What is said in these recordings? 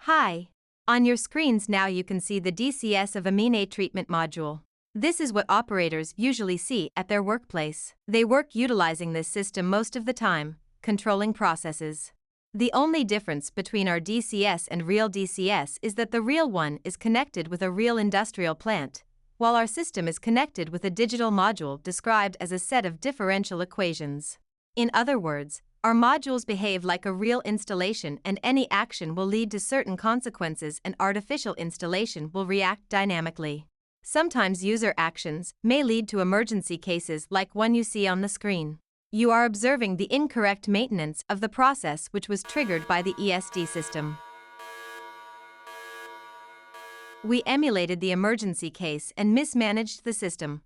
Hi. On your screens now you can see the DCS of amine treatment module. This is what operators usually see at their workplace. They work utilizing this system most of the time, controlling processes. The only difference between our DCS and real DCS is that the real one is connected with a real industrial plant, while our system is connected with a digital module described as a set of differential equations. In other words, our modules behave like a real installation, and any action will lead to certain consequences, and artificial installation will react dynamically. Sometimes user actions may lead to emergency cases like one you see on the screen. You are observing the incorrect maintenance of the process which was triggered by the ESD system. We emulated the emergency case and mismanaged the system.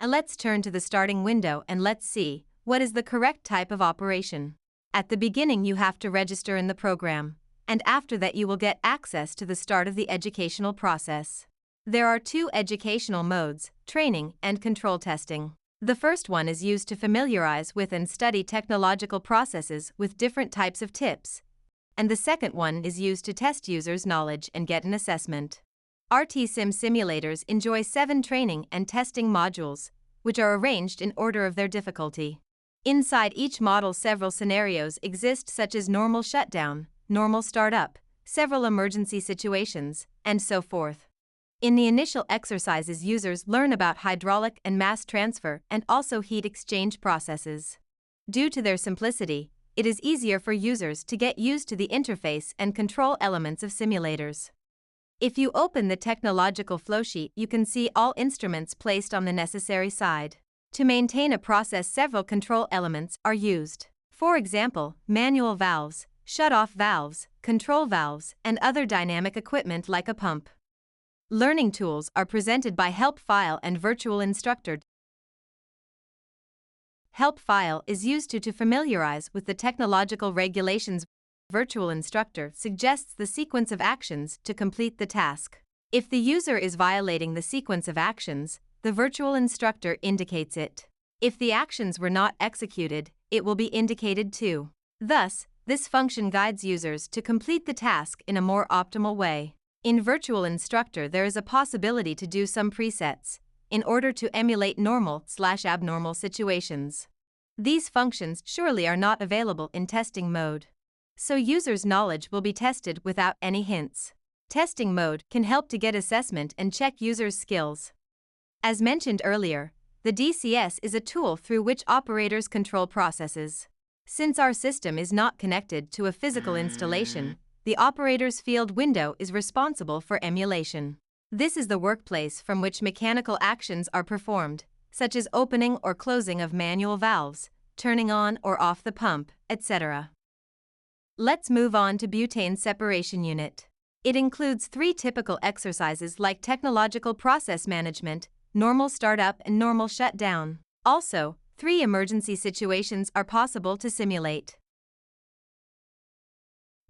Let's turn to the starting window and let's see what is the correct type of operation. At the beginning you have to register in the program, and after that you will get access to the start of the educational process. There are two educational modes, training and control testing. The first one is used to familiarize with and study technological processes with different types of tips, and the second one is used to test users' knowledge and get an assessment. RTSIM simulators enjoy 7 training and testing modules, which are arranged in order of their difficulty. Inside each model several scenarios exist, such as normal shutdown, normal startup, several emergency situations, and so forth. In the initial exercises users learn about hydraulic and mass transfer and also heat exchange processes. Due to their simplicity, it is easier for users to get used to the interface and control elements of simulators. If you open the technological flowsheet you can see all instruments placed on the necessary side. To maintain a process several control elements are used. For example, manual valves, shut-off valves, control valves, and other dynamic equipment like a pump. Learning tools are presented by help file and virtual instructor. Help file is used to familiarize with the technological regulations. Virtual instructor suggests the sequence of actions to complete the task. If the user is violating the sequence of actions, the virtual instructor indicates it. If the actions were not executed, it will be indicated too. Thus, this function guides users to complete the task in a more optimal way. In Virtual Instructor there is a possibility to do some presets in order to emulate normal/abnormal situations. These functions surely are not available in testing mode, so users' knowledge will be tested without any hints. Testing mode can help to get assessment and check users' skills. As mentioned earlier, the DCS is a tool through which operators control processes. Since our system is not connected to a physical installation, the operator's field window is responsible for emulation. This is the workplace from which mechanical actions are performed, such as opening or closing of manual valves, turning on or off the pump, etc. Let's move on to butane separation unit. It includes 3 typical exercises like technological process management, normal startup and normal shutdown. Also, 3 emergency situations are possible to simulate.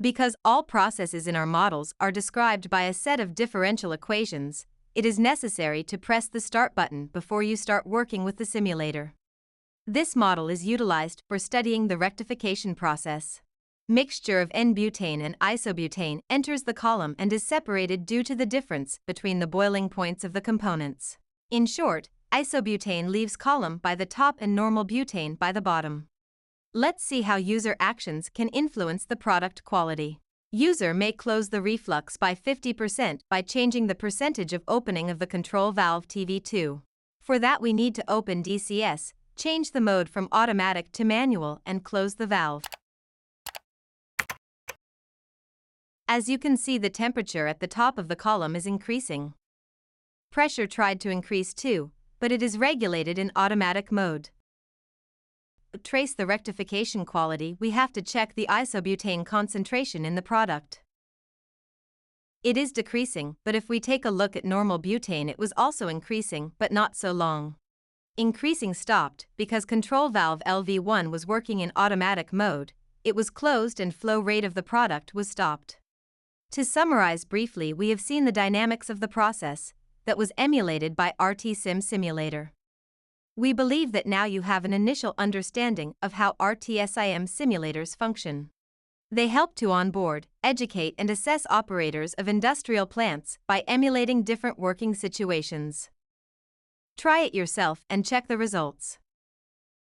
Because all processes in our models are described by a set of differential equations, it is necessary to press the Start button before you start working with the simulator. This model is utilized for studying the rectification process. Mixture of N-butane and isobutane enters the column and is separated due to the difference between the boiling points of the components. In short, isobutane leaves column by the top and normal butane by the bottom. Let's see how user actions can influence the product quality. User may close the reflux by 50% by changing the percentage of opening of the control valve TV2. For that we need to open DCS, change the mode from automatic to manual and close the valve. As you can see, the temperature at the top of the column is increasing. Pressure tried to increase too, but it is regulated in automatic mode. To trace the rectification quality, we have to check the isobutane concentration in the product. It is decreasing, but if we take a look at normal butane, it was also increasing, but not so long. Increasing stopped because control valve LV1 was working in automatic mode, it was closed and flow rate of the product was stopped. To summarize briefly, we have seen the dynamics of the process that was emulated by RTSIM simulator. We believe that now you have an initial understanding of how RTSIM simulators function. They help to onboard, educate, and assess operators of industrial plants by emulating different working situations. Try it yourself and check the results.